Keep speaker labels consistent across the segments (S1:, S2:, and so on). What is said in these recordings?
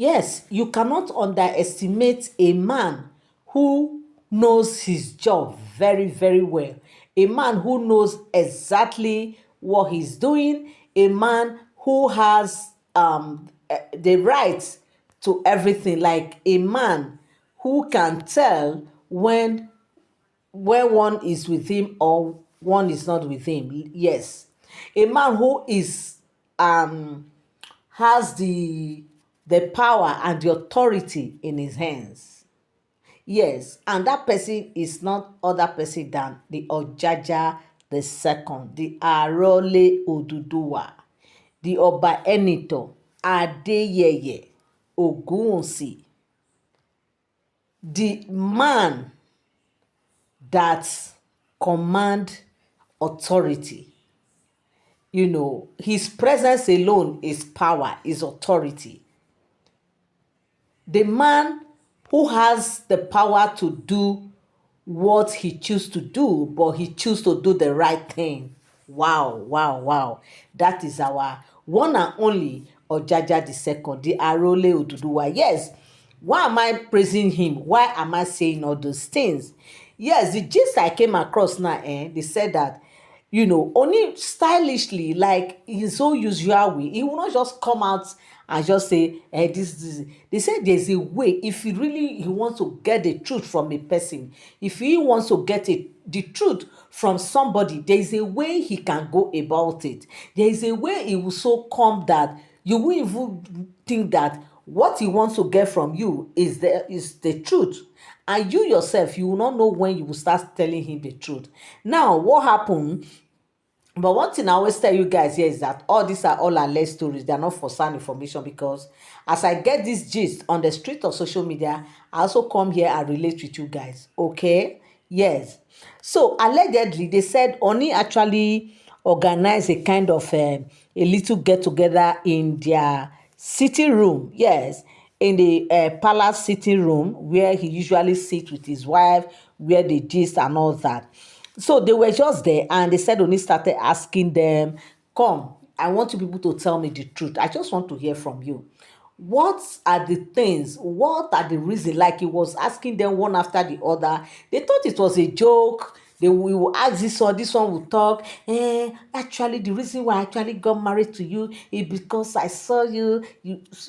S1: Yes, you cannot underestimate a man who knows his job very, very well. A man who knows exactly what he's doing. A man who has the right to everything. Like a man who can tell when one is with him or one is not with him. Yes, a man who is has the power and the authority in his hands. Yes, and that person is not other person than the Ojaja the second, the Arole Oduduwa, the Oba Enito Adeyeye Ogunwusi, the man that command authority. His presence alone is power, is authority. The man who has the power to do what he chooses to do, but he chooses to do the right thing. Wow, wow, wow. That is our one and only Ojaja the second, the Arole Oduduwa. Yes, why am I praising him? Why am I saying all those things? Yes, the gist I came across now, they said that only stylishly, like his own usual way, he will not just come out and just say, this. They say there's a way. If he wants to get the truth from a person, if he wants to get the truth from somebody, there is a way he can go about it. There is a way he will so come that you will even think that what he wants to get from you is the truth. And you yourself, you will not know when you will start telling him the truth. Now, what happened? But one thing I always tell you guys here is that all these are all alleged stories. They are not for sound information, because as I get this gist on the street of social media, I also come here and relate with you guys. Okay? Yes. So allegedly, they said Oni actually organized a kind of a little get together in their sitting room. Yes, in the palace sitting room where he usually sits with his wife, where they gist and all that. So they were just there, and they said Oni started asking them, come, I want you people to tell me the truth. I just want to hear from you. What are the things? What are the reasons? Like he was asking them one after the other. They thought it was a joke. We will ask this one will talk. Actually, the reason why I actually got married to you is because I saw you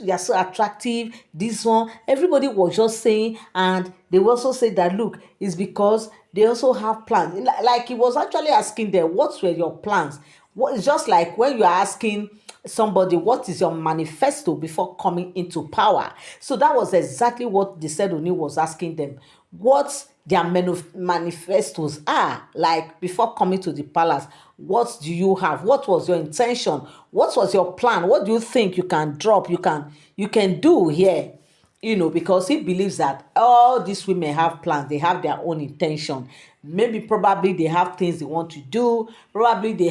S1: are so attractive. This one, everybody was just saying, and they will also say that look, it's because they also have plans. Like he was actually asking them, what were your plans? What is just like when you are asking somebody, what is your manifesto before coming into power? So that was exactly what the said Oni was asking them. What their manifestos are like before coming to the palace. What do you have? What was your intention? What was your plan? What do you think you can drop? You can do here? Because he believes that all these women have plans, they have their own intention. Maybe probably they have things they want to do. Probably they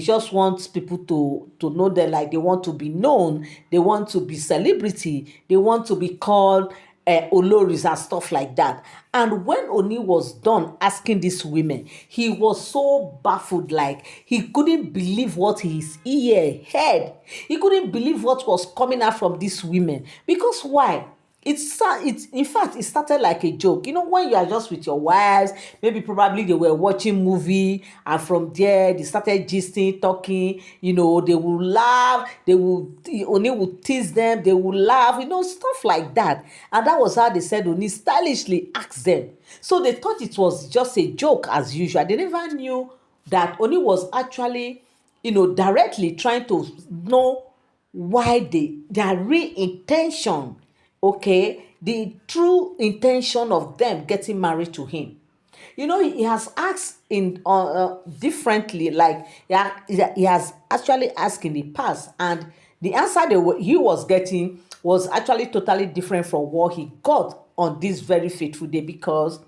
S1: just want people to know them, like they want to be known, they want to be celebrity, they want to be called Oloris and stuff like that. And when Oni was done asking these women, he was so baffled, like he couldn't believe what his ear heard. He couldn't believe what was coming out from these women. Because why? It's in fact, it started like a joke. When you are just with your wives, maybe probably they were watching movie, and from there they started gisting, talking. They will laugh, Oni will tease them, they will laugh, stuff like that. And that was how they said Oni stylishly asked them. So they thought it was just a joke as usual. They never knew that Oni was actually, directly trying to know why their real intention, okay, the true intention of them getting married to him. He has asked in differently, like he has actually asked in the past, and the answer he was getting was actually totally different from what he got on this very fateful day. Because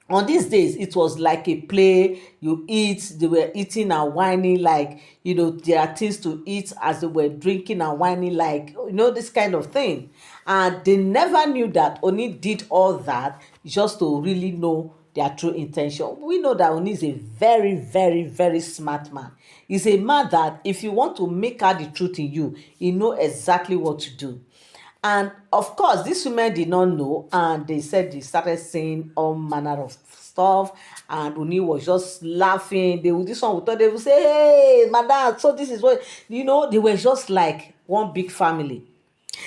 S1: on these days it was like a play. You eat, they were eating and whining, like there are things to eat as they were drinking and whining, like this kind of thing. And they never knew that Oni did all that just to really know their true intention. We know that Oni is a very, very, very smart man. He's a man that if you want to make out the truth in you, he know exactly what to do. And of course, these women did not know, and they said they started saying all manner of stuff, and Uni was just laughing. This one would thought they would say, "Hey, madam, so this is what they were just like one big family."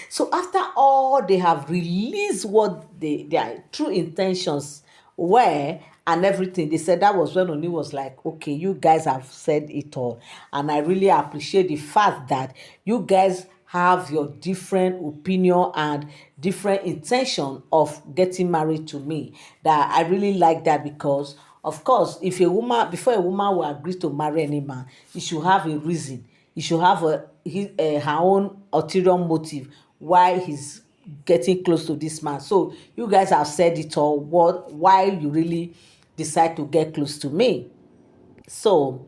S1: So after all they have released what their true intentions were and everything, they said that was when Oni was like, okay, you guys have said it all. And I really appreciate the fact that you guys have your different opinion and different intention of getting married to me. That I really like that because of course, if a woman before a woman will agree to marry any man, she should have a reason. He should have her own ulterior motive why he's getting close to this man. So you guys have said it all. Why you really decide to get close to me? So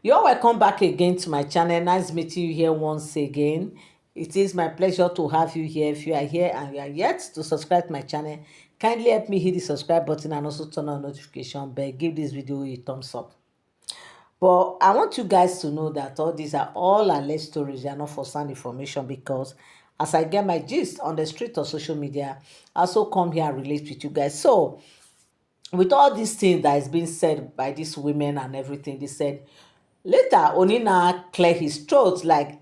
S1: you're welcome back again to my channel. Nice meeting you here once again. It is my pleasure to have you here. If you are here and you are yet to subscribe to my channel, kindly help me hit the subscribe button and also turn on notification bell. Give this video a thumbs up. But I want you guys to know that all these are all alleged stories. They are not first-hand information because as I get my gist on the street or social media, I also come here and relate with you guys. So with all these things that is being said by these women and everything, they said later Onina clear his throat like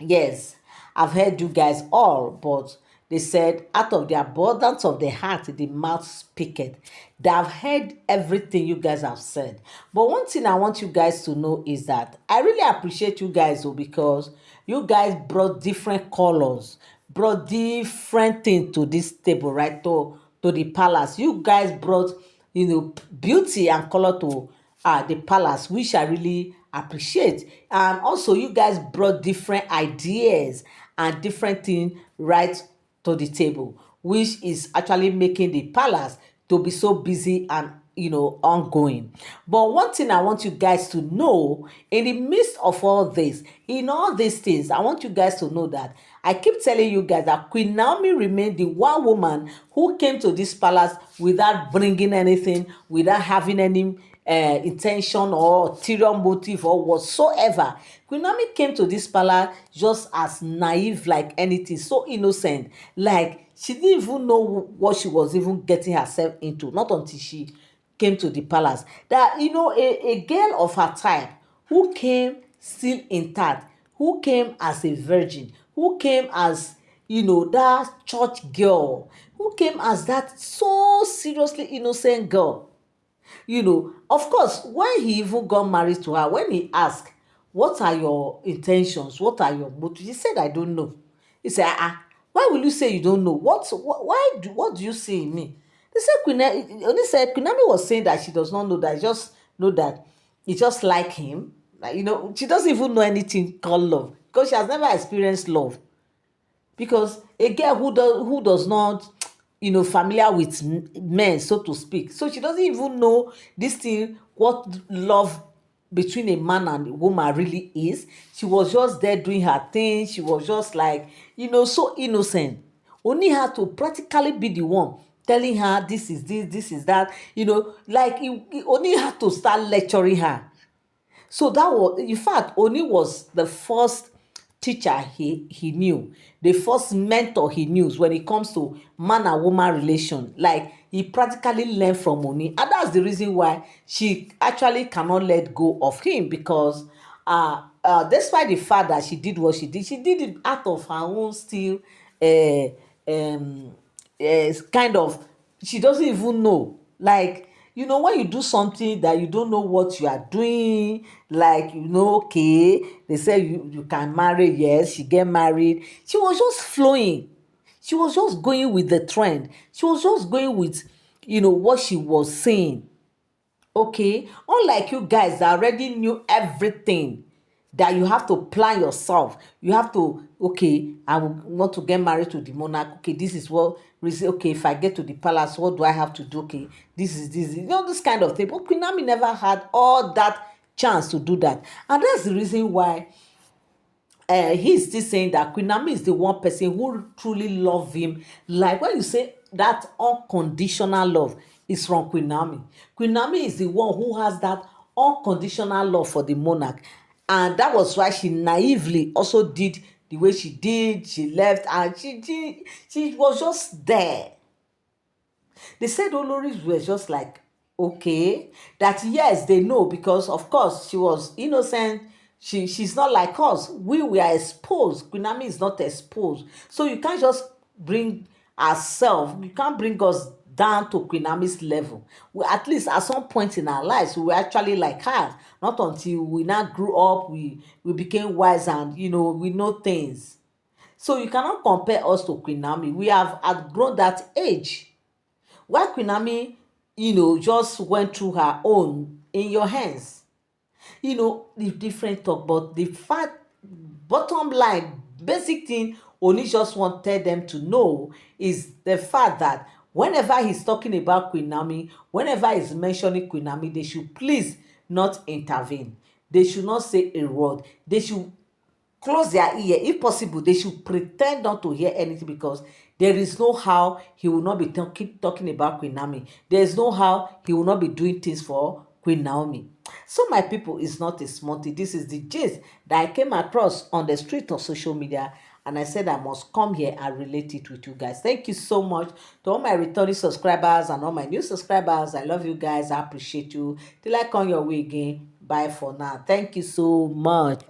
S1: yes, I've heard you guys all, but they said, out of the abundance of the heart, the mouth speaketh. They have heard everything you guys have said. But one thing I want you guys to know is that I really appreciate you guys though, because you guys brought different colors, brought different things to this table, right? To the palace. You guys brought, beauty and color to the palace, which I really appreciate. And also you guys brought different ideas and different things right to the table, which is actually making the palace to be so busy and ongoing. But one thing I want you guys to know, in the midst of all this, in all these things, I want you guys to know that I keep telling you guys that Queen Naomi remained the one woman who came to this palace without bringing anything, without having any intention or ulterior motive or whatsoever. Queen Naomi came to this palace just as naive like anything, so innocent, like she didn't even know what she was even getting herself into, not until she came to the palace. That a girl of her type who came still intact, who came as a virgin, who came as that church girl, who came as that so seriously innocent girl. Of course, when he even got married to her, when he asked, what are your intentions, what are your motives, he said, I don't know. He said, why will you say you don't know? What do you see in me? They said Queen Naomi was saying that she does not know, that just know that you just like him. Like, she doesn't even know anything called love because she has never experienced love. Because a girl who does not familiar with men, so to speak, so she doesn't even know this thing, what love between a man and a woman really is. She was just there doing her thing. She was just like so innocent. Only had to practically be the one telling her this is this is that, like he only had to start lecturing her. So that was, in fact, Oni was the first teacher he knew, the first mentor he knew when it comes to man and woman relation. Like, he practically learned from Oni, and that's the reason why she actually cannot let go of him, because despite the fact that she did what she did it out of her own still kind of, she doesn't even know, like, when you do something that you don't know what you are doing, like, okay, they say you can marry. Yes, she get married. She was just flowing. She was just going with the trend. She was just going with, what she was saying. Okay, unlike you guys that already knew everything, that you have to plan yourself. You have to, okay, I want to get married to the monarch. Okay, this is what reason. Okay, if I get to the palace, what do I have to do? Okay, this is this, this kind of thing. But Queen Naomi never had all that chance to do that, and that's the reason why he's still saying that Queen Naomi is the one person who truly love him. Like, when you say that unconditional love, is from Queen Naomi. Queen Naomi is the one who has that unconditional love for the monarch. And that was why she naively also did the way she did. She left and she was just there. They said Oloris were just like, okay, that yes, they know because of course she was innocent. She's not like us. We were exposed. Queen Naomi is not exposed. So you can't just bring ourselves, you can't bring us down to Queen Naomi's level. We, at least at some point in our lives, we were actually like her. Not until we now grew up, we became wise and we know things. So you cannot compare us to Queen Naomi. We have outgrown that age. While Queen Naomi, just went through her own in your hands. The different talk, but the fact, bottom line, basic thing Oni just wanted them to know is the fact that whenever he's talking about Queen Naomi, whenever he's mentioning Queen Naomi, they should please not intervene. They should not say a word. They should close their ear. If possible, they should pretend not to hear anything because there is no how he will not be talking about Queen Naomi. There is no how he will not be doing things for Queen Naomi. So my people, is not a small thing. This is the gist that I came across on the street of social media, and I said I must come here and relate it with you guys. Thank you so much to all my returning subscribers and all my new subscribers. I love you guys. I appreciate you. Till I come your way again. Bye for now. Thank you so much.